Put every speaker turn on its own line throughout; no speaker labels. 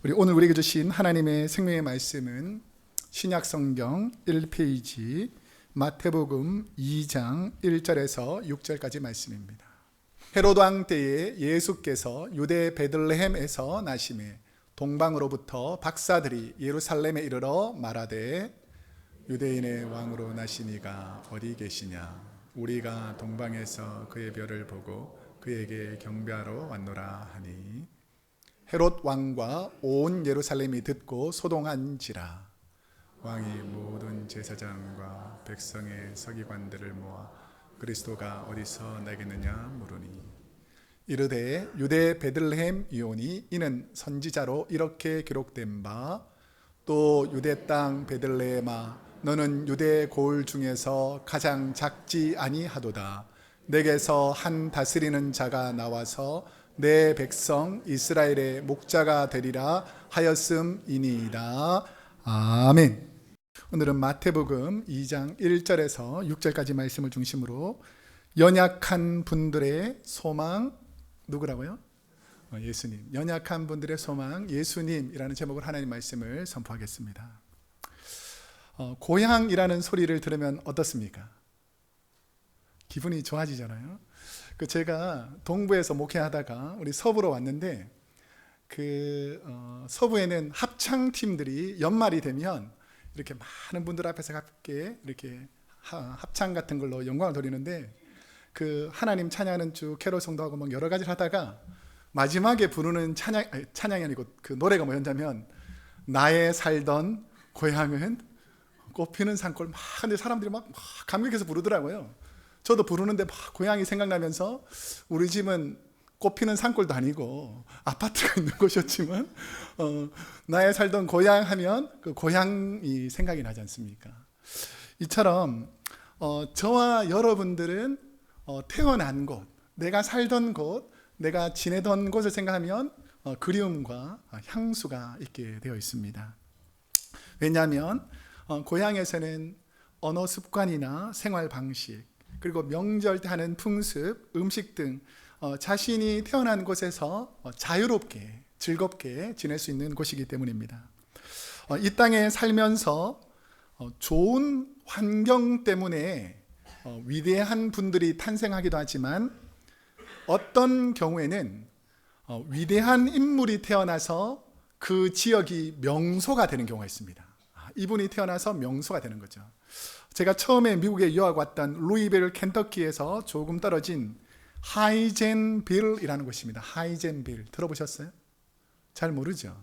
오늘 우리에게 주신 하나님의 생명의 말씀은 신약성경 1페이지 마태복음 2장 1절에서 6절까지 말씀입니다. 헤롯 왕 때에 예수께서 유대 베들레헴에서 나심에 동방으로부터 박사들이 예루살렘에 이르러 말하되 유대인의 왕으로 나시니가 어디 계시냐? 우리가 동방에서 그의 별을 보고 그에게 경배하러 왔노라 하니 헤롯 왕과 온 예루살렘이 듣고 소동한지라. 왕이 모든 제사장과 백성의 서기관들을 모아 그리스도가 어디서 나겠느냐 물으니 이르되 유대 베들레헴 이오니 이는 선지자로 이렇게 기록된 바 또 유대 땅 베들레헴아 너는 유대 고을 중에서 가장 작지 아니하도다. 내게서 한 다스리는 자가 나와서 내 백성 이스라엘의 목자가 되리라 하였음이니이다. 아멘. 오늘은 마태복음 2장 1절에서 6절까지 말씀을 중심으로 연약한 분들의 소망, 누구라고요? 예수님. 연약한 분들의 소망, 예수님이라는 제목으로 하나님 말씀을 선포하겠습니다. 고향이라는 소리를 들으면 어떻습니까? 기분이 좋아지잖아요. 제가 동부에서 목회하다가 우리 서부로 왔는데 서부에는 합창팀들이 연말이 되면 이렇게 많은 분들 앞에서 함께 이렇게 합창 같은 걸로 영광을 돌리는데 하나님 찬양은 쭉 캐롤송도 하고 막 여러 가지를 하다가 마지막에 부르는 찬양이 아니고 노래가 뭐였냐면 나의 살던 고향은 꽃피는 산골 막 근데 사람들이 막 감격해서 부르더라고요. 저도 부르는데 막 고향이 생각나면서 우리 집은 꽃피는 산골도 아니고 아파트가 있는 곳이었지만 나의 살던 고향 하면 그 고향이 생각이 나지 않습니까? 이처럼 저와 여러분들은 태어난 곳, 내가 살던 곳, 내가 지내던 곳을 생각하면 그리움과 향수가 있게 되어 있습니다. 왜냐하면 고향에서는 언어 습관이나 생활 방식 그리고 명절 때 하는 풍습, 음식 등 자신이 태어난 곳에서 자유롭게 즐겁게 지낼 수 있는 곳이기 때문입니다. 이 땅에 살면서 좋은 환경 때문에 위대한 분들이 탄생하기도 하지만 어떤 경우에는 위대한 인물이 태어나서 그 지역이 명소가 되는 경우가 있습니다. 이분이 태어나서 명소가 되는 거죠. 제가 처음에 미국에 유학 왔던 루이빌 켄터키에서 조금 떨어진 하이젠빌이라는 곳입니다. 하이젠빌 들어보셨어요? 잘 모르죠.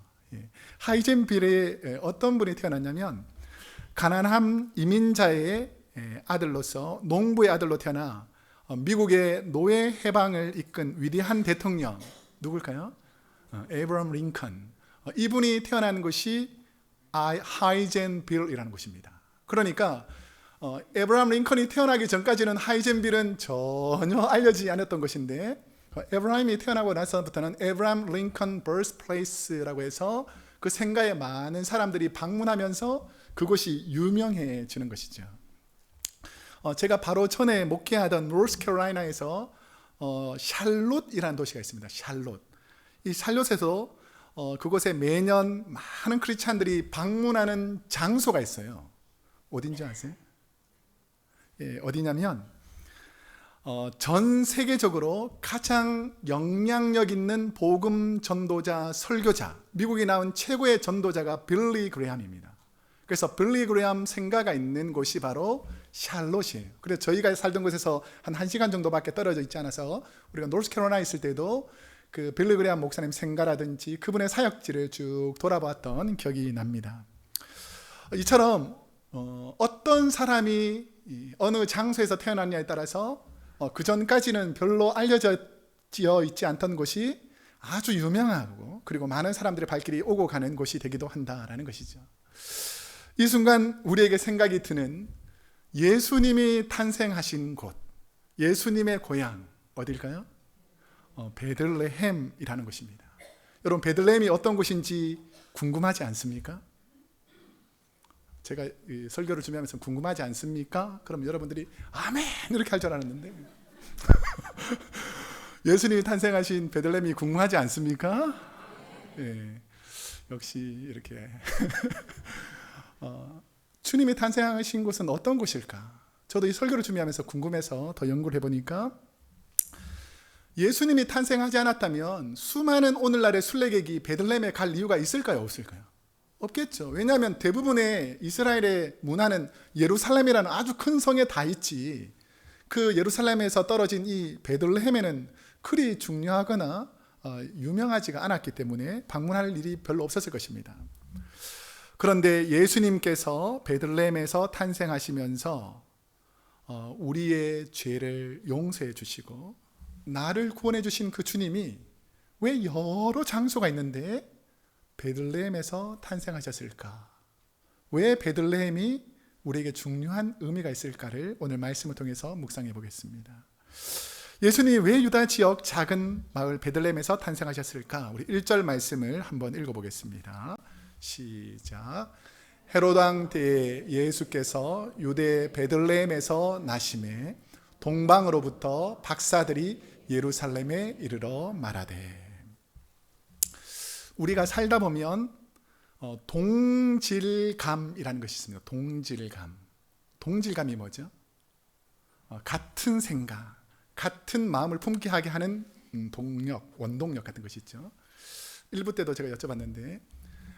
하이젠빌에 어떤 분이 태어났냐면 가난한 이민자의 아들로서 농부의 아들로 태어나 미국의 노예 해방을 이끈 위대한 대통령 누굴까요? 에이브러함 링컨. 이분이 태어난 곳이 하이젠빌이라는 곳입니다. 그러니까 에브라함 링컨이 태어나기 전까지는 하이젠빌은 전혀 알려지지 않았던 것인데 에브라함이 태어나고 나서부터는 에브라함 링컨 버스플레이스라고 해서 그 생가에 많은 사람들이 방문하면서 그곳이 유명해지는 것이죠. 제가 바로 전에 목회하던 노스캐롤라이나에서 샬롯이라는 도시가 있습니다. 샬롯. 이 샬롯에서 그곳에 매년 많은 크리스찬들이 방문하는 장소가 있어요. 어딘지 아세요? 어디냐면 전 세계적으로 가장 영향력 있는 복음 전도자, 설교자, 미국에 나온 최고의 전도자가 빌리 그레함입니다. 그래서 빌리 그레함 생가가 있는 곳이 바로 샬롯이에요. 그래서 저희가 살던 곳에서 한 1시간 정도밖에 떨어져 있지 않아서 우리가 노스캐롤라이나 있을 때도 그 빌리 그레함 목사님 생가라든지 그분의 사역지를 쭉 돌아봤던 기억이 납니다. 이처럼 어떤 사람이 어느 장소에서 태어났냐에 따라서 그 전까지는 별로 알려져 있지 않던 곳이 아주 유명하고 그리고 많은 사람들의 발길이 오고 가는 곳이 되기도 한다라는 것이죠. 이 순간 우리에게 생각이 드는 예수님이 탄생하신 곳, 예수님의 고향 어딜까요? 베들레헴이라는 곳입니다. 여러분 베들레헴이 어떤 곳인지 궁금하지 않습니까? 제가 설교를 준비하면서 궁금하지 않습니까? 그럼 여러분들이 아멘 이렇게 할 줄 알았는데 예수님이 탄생하신 베들레헴이 궁금하지 않습니까? 예. 역시 이렇게 주님이 탄생하신 곳은 어떤 곳일까? 저도 이 설교를 준비하면서 궁금해서 더 연구를 해보니까 예수님이 탄생하지 않았다면 수많은 오늘날의 순례객이 베들레헴에 갈 이유가 있을까요? 없을까요? 없겠죠. 왜냐하면 대부분의 이스라엘의 문화는 예루살렘이라는 아주 큰 성에 다 있지, 그 예루살렘에서 떨어진 이 베들레헴에는 그리 중요하거나 유명하지가 않았기 때문에 방문할 일이 별로 없었을 것입니다. 그런데 예수님께서 베들레헴에서 탄생하시면서 우리의 죄를 용서해 주시고 나를 구원해 주신 그 주님이 왜 여러 장소가 있는데 베들레헴에서 탄생하셨을까? 왜 베들레헴이 우리에게 중요한 의미가 있을까를 오늘 말씀을 통해서 묵상해 보겠습니다. 예수님이 왜 유다 지역 작은 마을 베들레헴에서 탄생하셨을까? 우리 1절 말씀을 한번 읽어보겠습니다. 시작. 헤롯 왕 때에 예수께서 유대 베들레헴에서 나심에 동방으로부터 박사들이 예루살렘에 이르러 말하되. 우리가 살다 보면 동질감이라는 것이 있습니다. 동질감이 뭐죠? 같은 생각, 같은 마음을 품게 하게 하는 동력, 원동력 같은 것이 있죠. 1부 때도 제가 여쭤봤는데,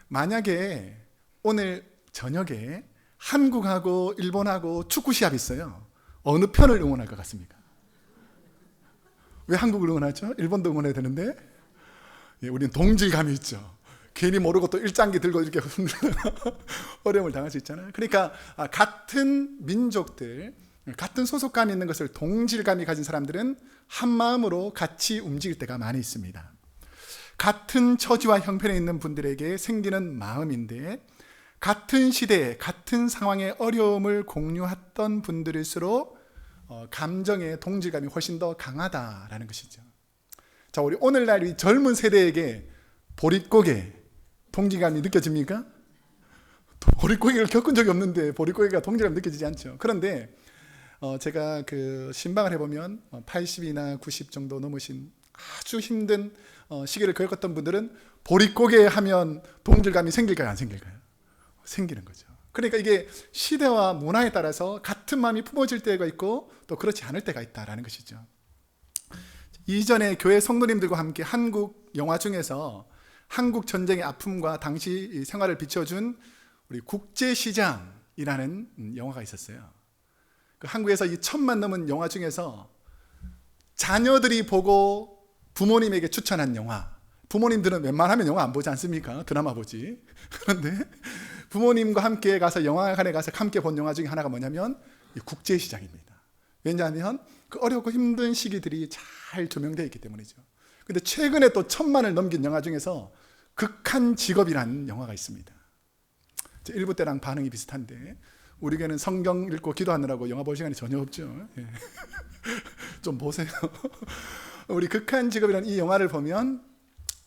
만약에 오늘 저녁에 한국하고 일본하고 축구 시합이 있어요. 어느 편을 응원할 것 같습니까? 왜 한국을 응원하죠? 일본도 응원해야 되는데, 우리는 동질감이 있죠. 괜히 모르고 또 일장기 들고 이렇게 어려움을 당할 수 있잖아요. 그러니까 같은 민족들, 같은 소속감이 있는 것을 동질감이 가진 사람들은 한 마음으로 같이 움직일 때가 많이 있습니다. 같은 처지와 형편에 있는 분들에게 생기는 마음인데, 같은 시대에 같은 상황의 어려움을 공유했던 분들일수록 감정의 동질감이 훨씬 더 강하다라는 것이죠. 자, 우리 오늘날 이 젊은 세대에게 보릿고개 동질감이 느껴집니까? 보릿고개를 겪은 적이 없는데 보릿고개가 동질감이 느껴지지 않죠. 그런데 제가 그 신방을 해보면 80이나 90 정도 넘으신 아주 힘든 시기를 겪었던 분들은 보릿고개 하면 동질감이 생길까요? 안 생길까요? 생기는 거죠. 그러니까 이게 시대와 문화에 따라서 같은 마음이 품어질 때가 있고 또 그렇지 않을 때가 있다라는 것이죠. 이전에 교회 성도님들과 함께 한국 영화 중에서 한국 전쟁의 아픔과 당시 생활을 비춰준 우리 국제시장이라는 영화가 있었어요. 그 한국에서 이 1000만 넘은 영화 중에서 자녀들이 보고 부모님에게 추천한 영화. 부모님들은 웬만하면 영화 안 보지 않습니까? 드라마 보지. 그런데 부모님과 함께 가서 영화관에 가서 함께 본 영화 중에 하나가 뭐냐면 이 국제시장입니다. 왜냐하면 그 어렵고 힘든 시기들이 잘 조명되어 있기 때문이죠. 근데 최근에 또 1000만을 넘긴 영화 중에서 극한 직업이라는 영화가 있습니다. 1부 때랑 반응이 비슷한데 우리 교회는 성경 읽고 기도하느라고 영화 볼 시간이 전혀 없죠. 예. 좀 보세요. 우리 극한 직업이라는 이 영화를 보면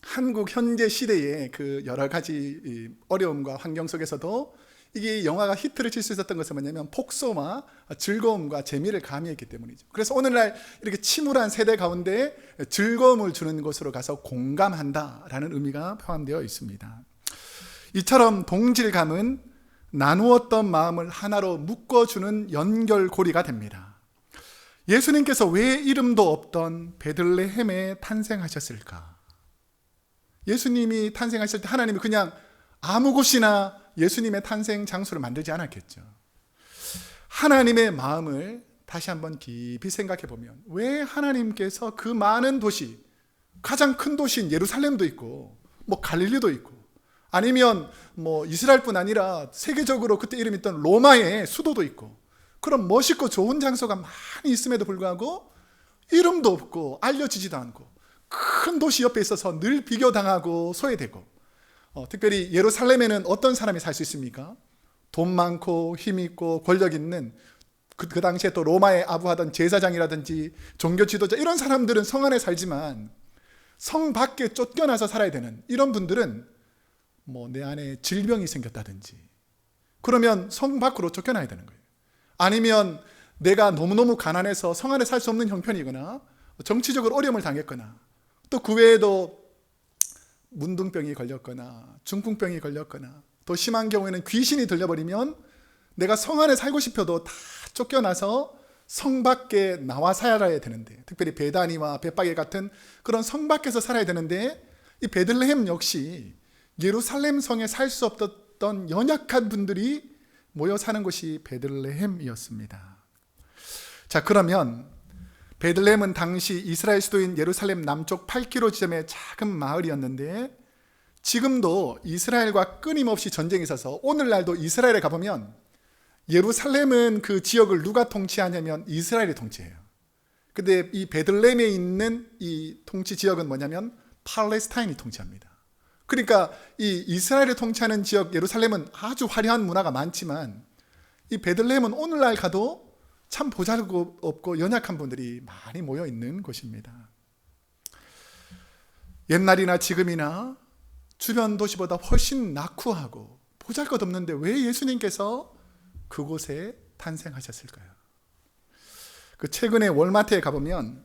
한국 현재 시대의 그 여러 가지 어려움과 환경 속에서도 이게 영화가 히트를 칠 수 있었던 것은 뭐냐면 폭소와 즐거움과 재미를 가미했기 때문이죠. 그래서 오늘날 이렇게 침울한 세대 가운데 즐거움을 주는 곳으로 가서 공감한다라는 의미가 포함되어 있습니다. 이처럼 동질감은 나누었던 마음을 하나로 묶어주는 연결고리가 됩니다. 예수님께서 왜 이름도 없던 베들레헴에 탄생하셨을까? 예수님이 탄생하실 때 하나님이 그냥 아무 곳이나 예수님의 탄생 장소를 만들지 않았겠죠. 하나님의 마음을 다시 한번 깊이 생각해 보면 왜 하나님께서 그 많은 도시, 가장 큰 도시인 예루살렘도 있고 뭐 갈릴리도 있고 아니면 뭐 이스라엘뿐 아니라 세계적으로 그때 이름이 있던 로마의 수도도 있고 그런 멋있고 좋은 장소가 많이 있음에도 불구하고 이름도 없고 알려지지도 않고 큰 도시 옆에 있어서 늘 비교당하고 소외되고 특별히 예루살렘에는 어떤 사람이 살 수 있습니까? 돈 많고 힘 있고 권력 있는 그 당시에 또 로마에 아부하던 제사장이라든지 종교 지도자 이런 사람들은 성 안에 살지만 성 밖에 쫓겨나서 살아야 되는 이런 분들은 뭐 내 안에 질병이 생겼다든지 그러면 성 밖으로 쫓겨나야 되는 거예요. 아니면 내가 너무너무 가난해서 성 안에 살 수 없는 형편이거나 정치적으로 어려움을 당했거나 또 그 외에도 문둥병이 걸렸거나 중풍병이 걸렸거나 더 심한 경우에는 귀신이 들려버리면 내가 성 안에 살고 싶어도 다 쫓겨나서 성 밖에 나와 살아야 되는데, 특별히 베다니와 벳바게 같은 그런 성 밖에서 살아야 되는데, 이 베들레헴 역시 예루살렘 성에 살 수 없었던 연약한 분들이 모여 사는 곳이 베들레헴이었습니다. 자, 그러면 베들레헴은 당시 이스라엘 수도인 예루살렘 남쪽 8km 지점의 작은 마을이었는데, 지금도 이스라엘과 끊임없이 전쟁이 있어서 오늘날도 이스라엘에 가보면 예루살렘은 그 지역을 누가 통치하냐면 이스라엘이 통치해요. 근데 이 베들레헴에 있는 이 통치 지역은 뭐냐면 팔레스타인이 통치합니다. 그러니까 이 이스라엘이 통치하는 지역 예루살렘은 아주 화려한 문화가 많지만, 이 베들레헴은 오늘날 가도 참 보잘것없고 연약한 분들이 많이 모여 있는 곳입니다. 옛날이나 지금이나 주변 도시보다 훨씬 낙후하고 보잘것없는데 왜 예수님께서 그곳에 탄생하셨을까요? 그 최근에 월마트에 가보면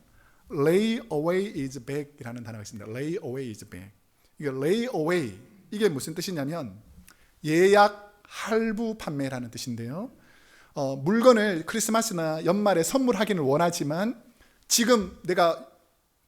lay away is back 이라는 단어가 있습니다. lay away is back. 이게 lay away, 이게 무슨 뜻이냐면 예약 할부 판매라는 뜻인데요. 물건을 크리스마스나 연말에 선물하기는 원하지만 지금 내가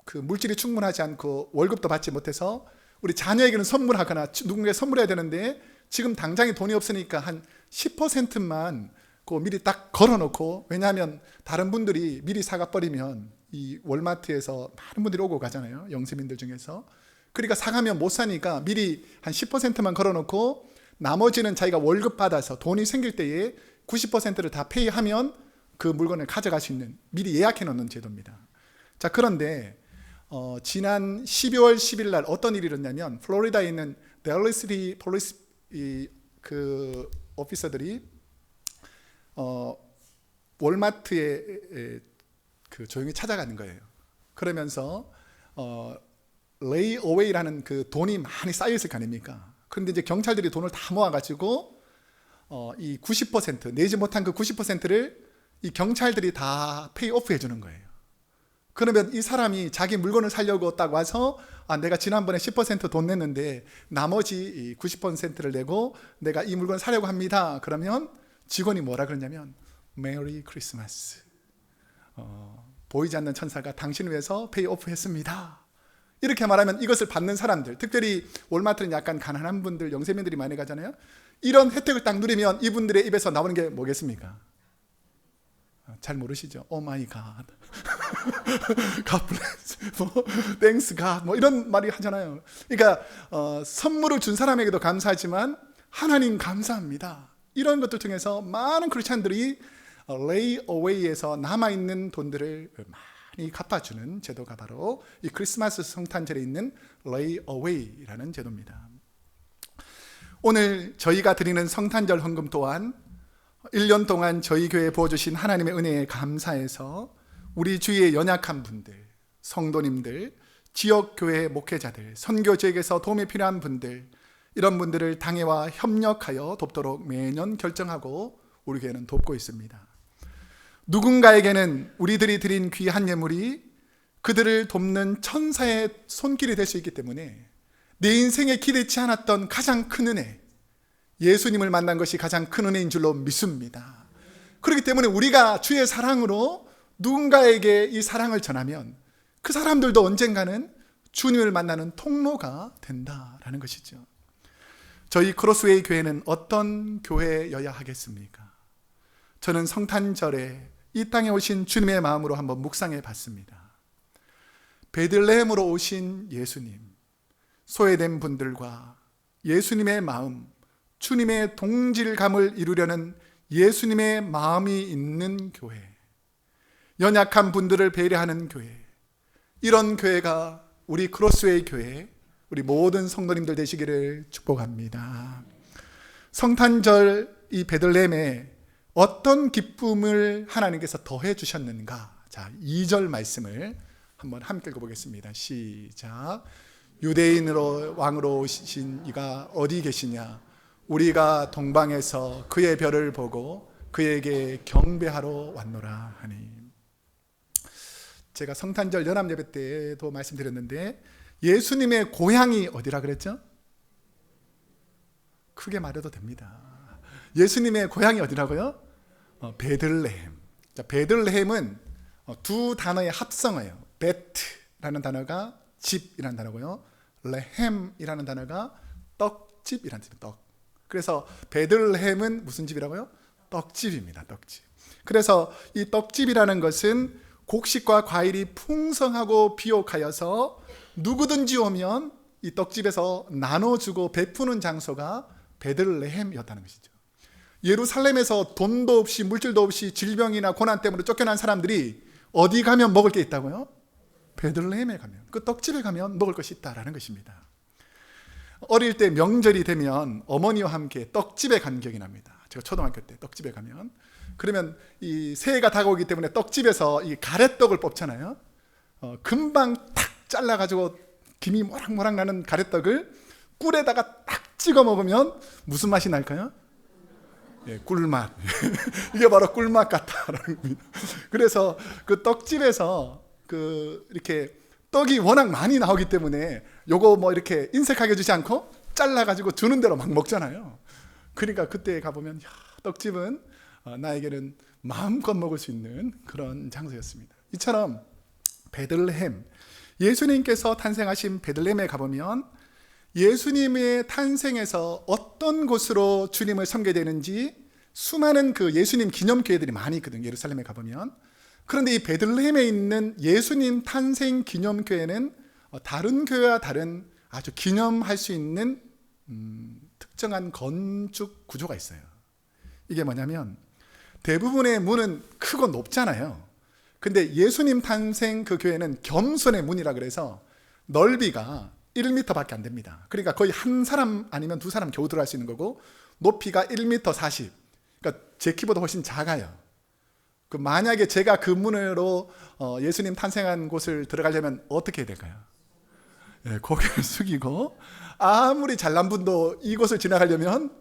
그 물질이 충분하지 않고 월급도 받지 못해서 우리 자녀에게는 선물하거나 누군가에 선물해야 되는데 지금 당장에 돈이 없으니까 한 10%만 그 미리 딱 걸어놓고, 왜냐하면 다른 분들이 미리 사가 버리면 이 월마트에서 많은 분들이 오고 가잖아요, 영세민들 중에서. 그러니까 사가면 못 사니까 미리 한 10%만 걸어놓고 나머지는 자기가 월급 받아서 돈이 생길 때에 90%를 다 페이하면 그 물건을 가져갈 수 있는, 미리 예약해 놓는 제도입니다. 자, 그런데 지난 12월 10일 날 어떤 일이 일어났냐면, 플로리다에 있는 댈러스 폴리스 그 오피서들이 월마트에 그 조용히 찾아가는 거예요. 그러면서 레이 어웨이라는 그 돈이 많이 쌓여 있을 거 아닙니까? 그런데 이제 경찰들이 돈을 다 모아가지고 이 90% 내지 못한 그 90%를 이 경찰들이 다 페이오프 해주는 거예요. 그러면 이 사람이 자기 물건을 사려고 딱 와서 내가 지난번에 10% 돈 냈는데 나머지 90%를 내고 내가 이 물건을 사려고 합니다. 그러면 직원이 뭐라 그러냐면 메리 크리스마스, 보이지 않는 천사가 당신을 위해서 페이오프 했습니다. 이렇게 말하면 이것을 받는 사람들, 특별히 월마트는 약간 가난한 분들, 영세민들이 많이 가잖아요. 이런 혜택을 딱 누리면 이분들의 입에서 나오는 게 뭐겠습니까? 잘 모르시죠? 오 마이 갓, God bless, thanks God, 이런 말이 하잖아요. 그러니까 선물을 준 사람에게도 감사하지만 하나님 감사합니다. 이런 것들 통해서 많은 크리스찬들이 lay away에서 남아있는 돈들을 많이 갚아주는 제도가 바로 이 크리스마스 성탄절에 있는 lay away라는 제도입니다. 오늘 저희가 드리는 성탄절 헌금 또한 1년 동안 저희 교회에 부어주신 하나님의 은혜에 감사해서 우리 주위의 연약한 분들, 성도님들, 지역교회 목회자들, 선교지역에서 도움이 필요한 분들, 이런 분들을 당회와 협력하여 돕도록 매년 결정하고 우리 교회는 돕고 있습니다. 누군가에게는 우리들이 드린 귀한 예물이 그들을 돕는 천사의 손길이 될 수 있기 때문에 내 인생에 기대치 않았던 가장 큰 은혜, 예수님을 만난 것이 가장 큰 은혜인 줄로 믿습니다. 그렇기 때문에 우리가 주의 사랑으로 누군가에게 이 사랑을 전하면 그 사람들도 언젠가는 주님을 만나는 통로가 된다라는 것이죠. 저희 크로스웨이 교회는 어떤 교회여야 하겠습니까? 저는 성탄절에 이 땅에 오신 주님의 마음으로 한번 묵상해 봤습니다. 베들레헴으로 오신 예수님, 소외된 분들과 예수님의 마음, 주님의 동질감을 이루려는 예수님의 마음이 있는 교회, 연약한 분들을 배려하는 교회, 이런 교회가 우리 크로스웨이 교회, 우리 모든 성도님들 되시기를 축복합니다. 성탄절 이 베들레헴에 어떤 기쁨을 하나님께서 더해 주셨는가? 자, 2절 말씀을 한번 함께 읽어보겠습니다. 시작. 유대인으로 왕으로 오신 이가 어디 계시냐? 우리가 동방에서 그의 별을 보고 그에게 경배하러 왔노라 하니. 제가 성탄절 연합예배 때도 말씀드렸는데 예수님의 고향이 어디라 그랬죠? 크게 말해도 됩니다. 예수님의 고향이 어디라고요? 베들레헴. 자, 베들레헴은 두 단어의 합성어예요. 베트라는 단어가 집이라는 단어고요. 레헴이라는 단어가 떡집이라는 뜻입니다. 떡. 그래서 베들레헴은 무슨 집이라고요? 떡집입니다. 떡집. 그래서 이 떡집이라는 것은 곡식과 과일이 풍성하고 비옥하여서 누구든지 오면 이 떡집에서 나눠주고 베푸는 장소가 베들레헴이었다는 것이죠. 예루살렘에서 돈도 없이 물질도 없이 질병이나 고난 때문에 쫓겨난 사람들이 어디 가면 먹을 게 있다고요? 베들레헴에 가면, 그 떡집에 가면 먹을 것이 있다라는 것입니다. 어릴 때 명절이 되면 어머니와 함께 떡집에 간 기억이 납니다. 제가 초등학교 때 떡집에 가면, 그러면 이 새해가 다가오기 때문에 떡집에서 이 가래떡을 뽑잖아요. 금방 탁 잘라가지고 김이 모락모락 나는 가래떡을 꿀에다가 딱 찍어 먹으면 무슨 맛이 날까요? 예, 꿀맛. 이게 바로 꿀맛 같다라는 겁니다. 그래서 그 떡집에서 이렇게 떡이 워낙 많이 나오기 때문에 요거 뭐 이렇게 인색하게 주지 않고 잘라가지고 주는 대로 막 먹잖아요. 그러니까 그때 가보면 떡집은 나에게는 마음껏 먹을 수 있는 그런 장소였습니다. 이처럼 베들레헴, 예수님께서 탄생하신 베들레헴에 가보면 예수님의 탄생에서 어떤 곳으로 주님을 섬게 되는지 수많은 그 예수님 기념교회들이 많이 있거든요. 예루살렘에 가보면. 그런데 이 베들레헴에 있는 예수님 탄생 기념교회는 다른 교회와 다른 아주 기념할 수 있는 특정한 건축 구조가 있어요. 이게 뭐냐면 대부분의 문은 크고 높잖아요. 근데 예수님 탄생 그 교회는 겸손의 문이라 그래서 넓이가 1m밖에 안 됩니다. 그러니까 거의 한 사람 아니면 두 사람 겨우 들어갈 수 있는 거고, 높이가 1m 40. 그러니까 제 키보다 훨씬 작아요. 만약에 제가 그 문으로 예수님 탄생한 곳을 들어가려면 어떻게 해야 될까요? 예, 고개를 숙이고, 아무리 잘난 분도 이곳을 지나가려면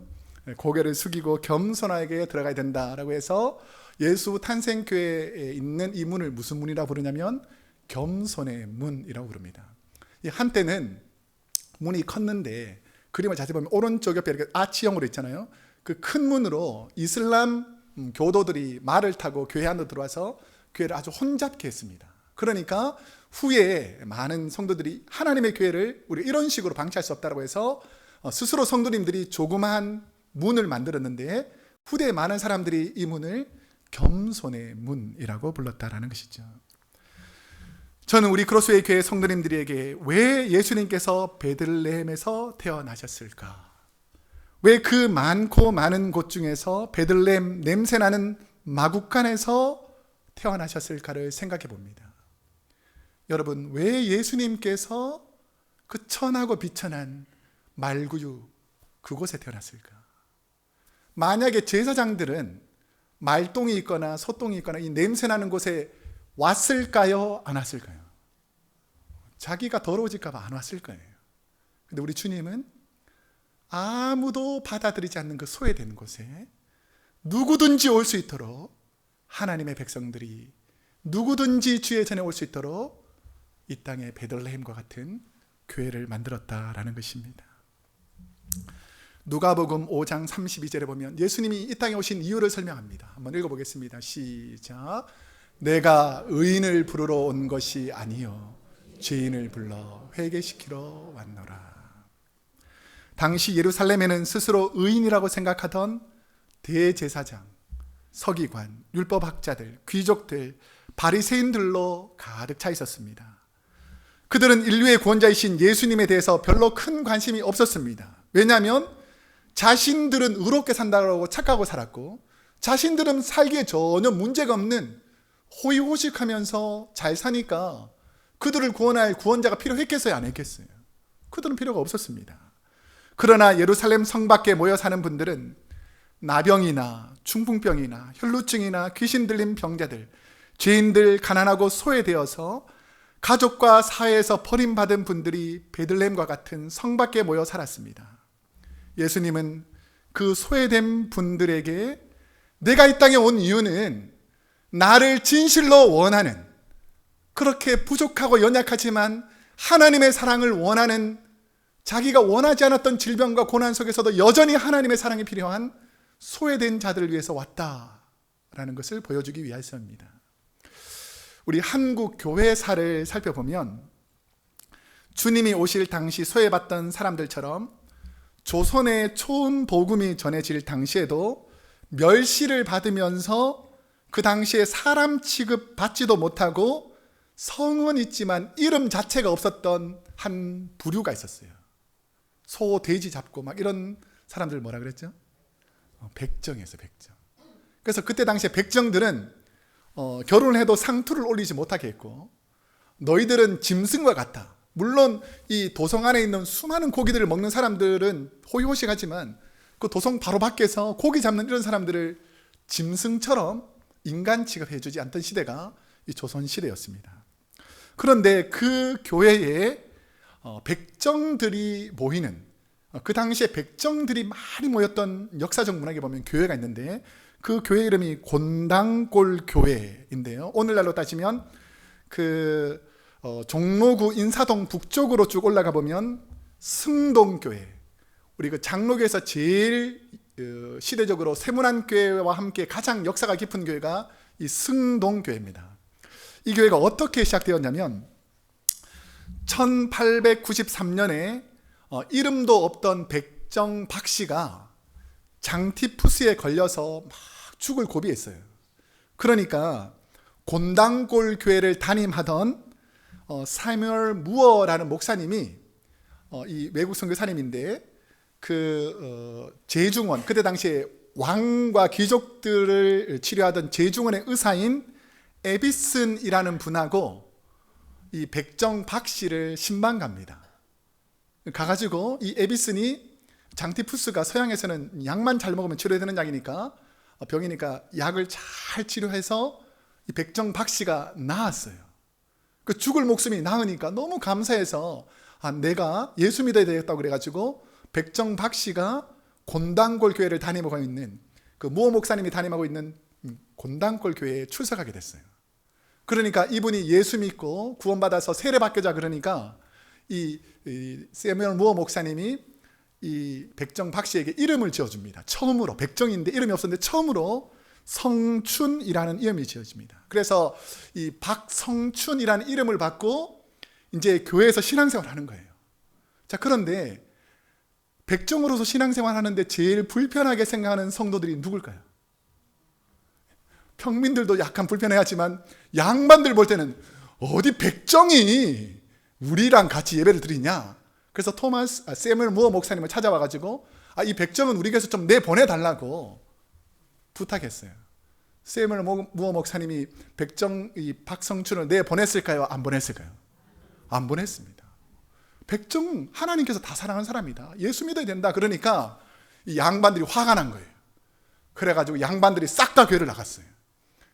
고개를 숙이고 겸손하게 들어가야 된다라고 해서 예수 탄생교회에 있는 이 문을 무슨 문이라고 부르냐면 겸손의 문이라고 부릅니다. 한때는 문이 컸는데 그림을 자세히 보면 오른쪽 옆에 이렇게 아치형으로 있잖아요. 그 큰 문으로 이슬람 교도들이 말을 타고 교회 안으로 들어와서 교회를 아주 혼잡게 했습니다. 그러니까 후에 많은 성도들이 하나님의 교회를 우리 이런 식으로 방치할 수 없다고 해서 스스로 성도님들이 조그마한 문을 만들었는데 후대에 많은 사람들이 이 문을 겸손의 문이라고 불렀다라는 것이죠. 저는 우리 크로스웨이 교회 성도님들에게 왜 예수님께서 베들레헴에서 태어나셨을까? 왜 그 많고 많은 곳 중에서 베들레헴 냄새나는 마국간에서 태어나셨을까를 생각해 봅니다. 여러분, 왜 예수님께서 그 천하고 비천한 말구유 그곳에 태어났을까? 만약에 제사장들은 말똥이 있거나 소똥이 있거나 이 냄새나는 곳에 왔을까요? 안 왔을까요? 자기가 더러워질까 봐 안 왔을 거예요. 근데 우리 주님은 아무도 받아들이지 않는 그 소외된 곳에 누구든지 올 수 있도록, 하나님의 백성들이 누구든지 주의 전에 올 수 있도록 이 땅에 베들레헴과 같은 교회를 만들었다라는 것입니다. 누가복음 5장 32절에 보면 예수님이 이 땅에 오신 이유를 설명합니다. 한번 읽어보겠습니다. 시작. 내가 의인을 부르러 온 것이 아니요 죄인을 불러 회개시키러 왔노라. 당시 예루살렘에는 스스로 의인이라고 생각하던 대제사장, 서기관, 율법학자들, 귀족들, 바리새인들로 가득 차 있었습니다. 그들은 인류의 구원자이신 예수님에 대해서 별로 큰 관심이 없었습니다. 왜냐하면 자신들은 의롭게 산다고 착각하고 살았고, 자신들은 살기에 전혀 문제가 없는 호의호식하면서 잘 사니까 그들을 구원할 구원자가 필요했겠어요, 안 했겠어요? 그들은 필요가 없었습니다. 그러나 예루살렘 성 밖에 모여 사는 분들은 나병이나 중풍병이나 혈루증이나 귀신 들린 병자들, 죄인들, 가난하고 소외되어서 가족과 사회에서 버림받은 분들이 베들레헴과 같은 성 밖에 모여 살았습니다. 예수님은 그 소외된 분들에게 내가 이 땅에 온 이유는 나를 진실로 원하는, 그렇게 부족하고 연약하지만 하나님의 사랑을 원하는, 자기가 원하지 않았던 질병과 고난 속에서도 여전히 하나님의 사랑이 필요한 소외된 자들을 위해서 왔다라는 것을 보여주기 위해서입니다. 우리 한국 교회사를 살펴보면 주님이 오실 당시 소외받던 사람들처럼 조선의 초음 복음이 전해질 당시에도 멸시를 받으면서 그 당시에 사람 취급 받지도 못하고 성은 있지만 이름 자체가 없었던 한 부류가 있었어요. 소, 돼지 잡고 막 이런 사람들 뭐라 그랬죠? 백정이었어요, 백정. 그래서 그때 당시에 백정들은 결혼을 해도 상투를 올리지 못하게 했고, 너희들은 짐승과 같다. 물론 이 도성 안에 있는 수많은 고기들을 먹는 사람들은 호의호식하지만 그 도성 바로 밖에서 고기 잡는 이런 사람들을 짐승처럼 인간 취급해주지 않던 시대가 이 조선 시대였습니다. 그런데 그 교회에 백정들이 모이는, 그 당시에 백정들이 많이 모였던 역사적 문학에 보면 교회가 있는데, 그 교회 이름이 곤당골 교회인데요. 오늘날로 따지면 종로구 인사동 북쪽으로 쭉 올라가 보면 승동교회, 우리 그 장로교에서 제일 시대적으로 세문안교회와 함께 가장 역사가 깊은 교회가 이 승동교회입니다. 이 교회가 어떻게 시작되었냐면 1893년에 이름도 없던 백정 박씨가 장티푸스에 걸려서 막 죽을 고비했어요. 그러니까 곤당골 교회를 담임하던 사뮤얼 무어라는 목사님이, 이 외국 선교사님인데 제중원, 그때 당시에 왕과 귀족들을 치료하던 제중원의 의사인 에비슨이라는 분하고 이 백정 박씨를 신방 갑니다. 가가지고 이 에비슨이 장티푸스가 서양에서는 약만 잘 먹으면 치료되는 약이니까, 병이니까 약을 잘 치료해서 이 백정 박씨가 나았어요. 그 죽을 목숨이 나으니까 너무 감사해서 내가 예수 믿어야 되겠다고 그래가지고 백정 박씨가 곤당골 교회를 담임하고 있는, 그 무어 목사님이 담임하고 있는 곤당골 교회에 출석하게 됐어요. 그러니까 이분이 예수 믿고 구원받아서 세례받고자 그러니까 이 세뮤얼 무어 목사님이 이 백정 박씨에게 이름을 지어줍니다. 처음으로, 백정인데 이름이 없었는데 처음으로 성춘이라는 이름이 지어집니다. 그래서 이 박성춘이라는 이름을 받고 이제 교회에서 신앙생활을 하는 거예요. 자, 그런데 백정으로서 신앙생활을 하는데 제일 불편하게 생각하는 성도들이 누굴까요? 평민들도 약간 불편해하지만 양반들 볼 때는 어디 백정이 우리랑 같이 예배를 드리냐. 그래서 세뮤얼 무어 목사님을 찾아와가지고 이 백정은 우리 교회에서 좀 내보내달라고 부탁했어요. 세뮤얼 무어 목사님이 이 박성춘을 내보냈을까요? 안 보냈을까요? 안 보냈습니다. 백정은 하나님께서 다 사랑하는 사람이다. 예수 믿어야 된다. 그러니까 이 양반들이 화가 난 거예요. 그래가지고 양반들이 싹 다 교회를 나갔어요.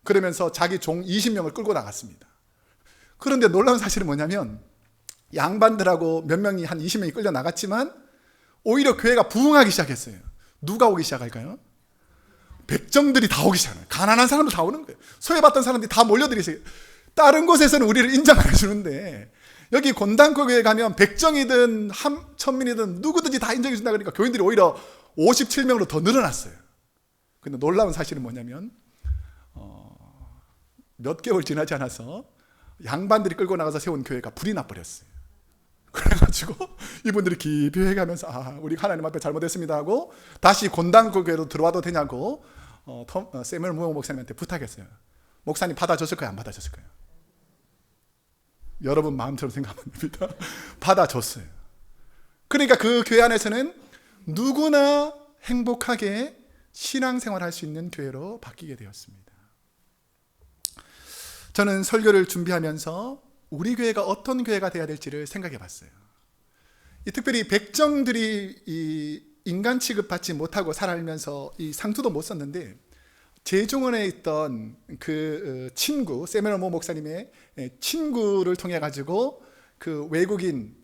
그러면서 자기 종 20명을 끌고 나갔습니다. 그런데 놀라운 사실은 뭐냐면 양반들하고 몇 명이 한 20명이 끌려 나갔지만 오히려 교회가 부흥하기 시작했어요. 누가 오기 시작할까요? 백정들이 다 오기 시작해요. 가난한 사람들 다 오는 거예요. 소외받던 사람들이 다 몰려들이세요. 다른 곳에서는 우리를 인정 안 해주는데 여기 곤당골 교회에 가면 백정이든 천민이든 누구든지 다 인정해 준다 그러니까 교인들이 오히려 57명으로 더 늘어났어요. 근데 놀라운 사실은 뭐냐면 몇 개월 지나지 않아서 양반들이 끌고 나가서 세운 교회가 불이 나버렸어요. 그래가지고 이분들이 깊이 회개하면서 우리 하나님 앞에 잘못했습니다 하고 다시 곤당골 교회로 들어와도 되냐고 세뮤얼 무어 목사님한테 부탁했어요. 목사님 받아줬을까요? 안 받아줬을까요? 여러분 마음처럼 생각하면 됩니다. 받아줬어요. 그러니까 그 교회 안에서는 누구나 행복하게 신앙생활할 수 있는 교회로 바뀌게 되었습니다. 저는 설교를 준비하면서 우리 교회가 어떤 교회가 되어야 될지를 생각해 봤어요. 특별히 백정들이 이 인간 취급받지 못하고 살아가면서 이 상투도 못 썼는데 제중원에 있던 그 친구, 세뮤얼 무어 목사님의 친구를 통해 가지고 그 외국인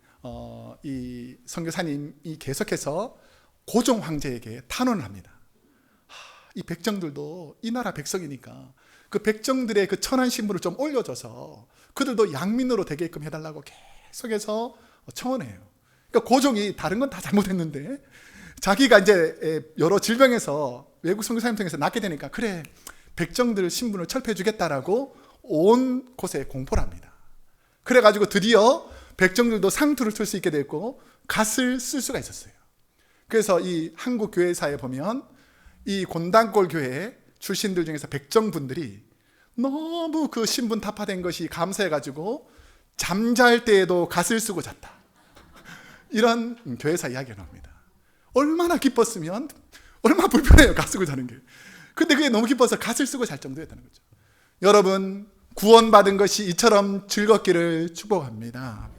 이 선교사님이 계속해서 고종 황제에게 탄원을 합니다. 이 백정들도 이 나라 백성이니까 그 백정들의 그 천한 신분을 좀 올려줘서 그들도 양민으로 되게끔 해달라고 계속해서 청원해요. 그러니까 고종이 다른 건 다 잘못했는데 자기가 이제 여러 질병에서 외국 선교사님 통해서 낫게 되니까 그래 백정들 신분을 철폐해 주겠다라고 온 곳에 공포를 합니다. 그래가지고 드디어 백정들도 상투를 쓸 수 있게 됐고 갓을 쓸 수가 있었어요. 그래서 이 한국 교회사에 보면 이 곤단골 교회 출신들 중에서 백정분들이 너무 그 신분 타파된 것이 감사해가지고 잠잘 때에도 갓을 쓰고 잤다. 이런 교회사 이야기가 나옵니다. 얼마나 기뻤으면 얼마나 불편해요, 갓 쓰고 자는 게. 근데 그게 너무 기뻐서 갓을 쓰고 잘 정도였다는 거죠. 여러분, 구원받은 것이 이처럼 즐겁기를 축복합니다.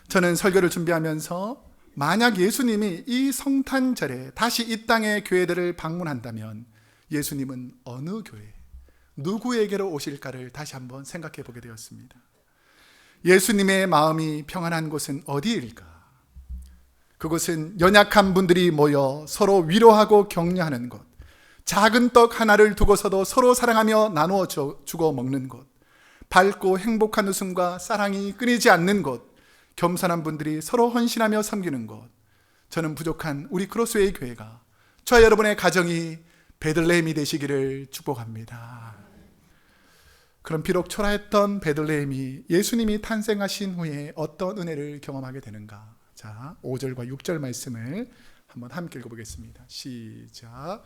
저는 설교를 준비하면서 만약 예수님이 이 성탄절에 다시 이 땅의 교회들을 방문한다면 예수님은 어느 교회, 누구에게로 오실까를 다시 한번 생각해 보게 되었습니다. 예수님의 마음이 평안한 곳은 어디일까? 그곳은 연약한 분들이 모여 서로 위로하고 격려하는 곳, 작은 떡 하나를 두고서도 서로 사랑하며 나누어 주고 먹는 곳, 밝고 행복한 웃음과 사랑이 끊이지 않는 곳, 겸손한 분들이 서로 헌신하며 섬기는 곳. 저는 부족한 우리 크로스웨이 교회가, 저와 여러분의 가정이 베들레헴이 되시기를 축복합니다. 그럼 비록 초라했던 베들레헴이 예수님이 탄생하신 후에 어떤 은혜를 경험하게 되는가? 자, 5절과 6절 말씀을 한번 함께 읽어보겠습니다. 시작.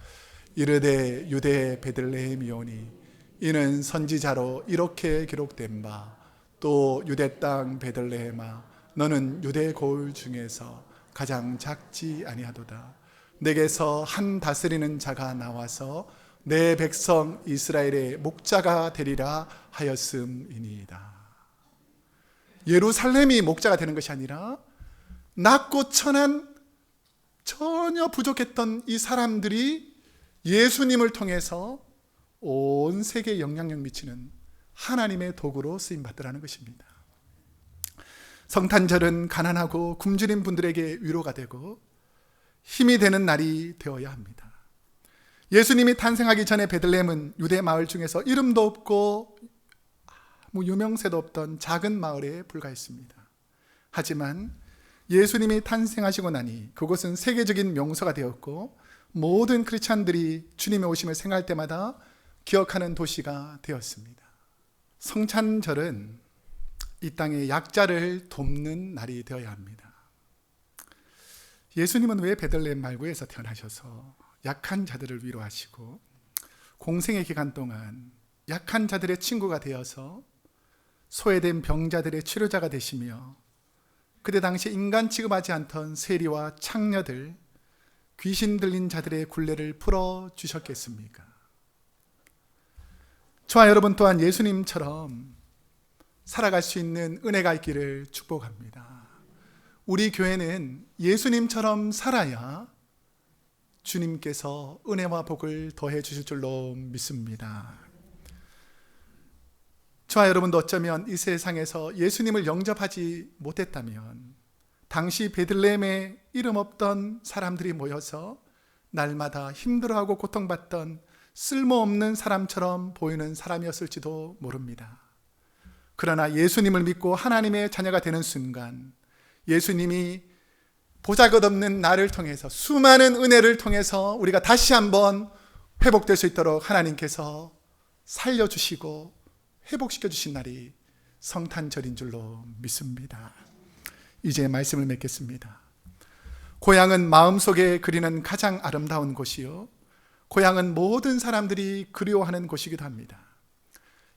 이르되 유대 베들레헴이오니 이는 선지자로 이렇게 기록된 바, 또 유대 땅 베들레헴아 너는 유대 고을 중에서 가장 작지 아니하도다. 내게서 한 다스리는 자가 나와서 내 백성 이스라엘의 목자가 되리라 하였음이니이다. 예루살렘이 목자가 되는 것이 아니라 낮고 천한 전혀 부족했던 이 사람들이 예수님을 통해서 온 세계에 영향력 미치는 하나님의 도구로 쓰임받더라는 것입니다. 성탄절은 가난하고 굶주린 분들에게 위로가 되고 힘이 되는 날이 되어야 합니다. 예수님이 탄생하기 전에 베들레헴은 유대 마을 중에서 이름도 없고 유명세도 없던 작은 마을에 불과했습니다. 하지만 예수님이 탄생하시고 나니 그곳은 세계적인 명소가 되었고 모든 크리스찬들이 주님의 오심을 생각할 때마다 기억하는 도시가 되었습니다. 성탄절은 이 땅의 약자를 돕는 날이 되어야 합니다. 예수님은 왜 베들레헴 말구에서 태어나셔서 약한 자들을 위로하시고 공생의 기간 동안 약한 자들의 친구가 되어서 소외된 병자들의 치료자가 되시며 그때 당시 인간 취급하지 않던 세리와 창녀들, 귀신 들린 자들의 굴레를 풀어주셨겠습니까? 저와 여러분 또한 예수님처럼 살아갈 수 있는 은혜가 있기를 축복합니다. 우리 교회는 예수님처럼 살아야 주님께서 은혜와 복을 더해 주실 줄로 믿습니다. 저와 여러분도 어쩌면 이 세상에서 예수님을 영접하지 못했다면 당시 베들레헴에 이름 없던 사람들이 모여서 날마다 힘들어하고 고통받던 쓸모없는 사람처럼 보이는 사람이었을지도 모릅니다. 그러나 예수님을 믿고 하나님의 자녀가 되는 순간 예수님이 보잘것없는 나를 통해서 수많은 은혜를 통해서 우리가 다시 한번 회복될 수 있도록 하나님께서 살려주시고 회복시켜 주신 날이 성탄절인 줄로 믿습니다. 이제 말씀을 맺겠습니다. 고향은 마음속에 그리는 가장 아름다운 곳이요, 고향은 모든 사람들이 그리워하는 곳이기도 합니다.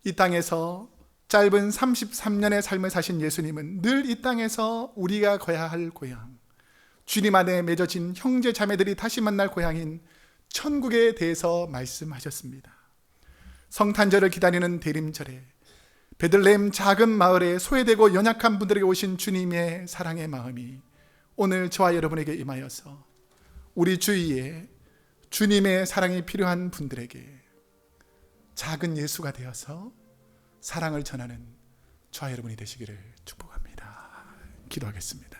이 땅에서 짧은 33년의 삶을 사신 예수님은 늘 이 땅에서 우리가 가야 할 고향, 주님 안에 맺어진 형제 자매들이 다시 만날 고향인 천국에 대해서 말씀하셨습니다. 성탄절을 기다리는 대림절에 베들레헴 작은 마을에 소외되고 연약한 분들에게 오신 주님의 사랑의 마음이 오늘 저와 여러분에게 임하여서 우리 주위에 주님의 사랑이 필요한 분들에게 작은 예수가 되어서 사랑을 전하는 저와 여러분이 되시기를 축복합니다. 기도하겠습니다.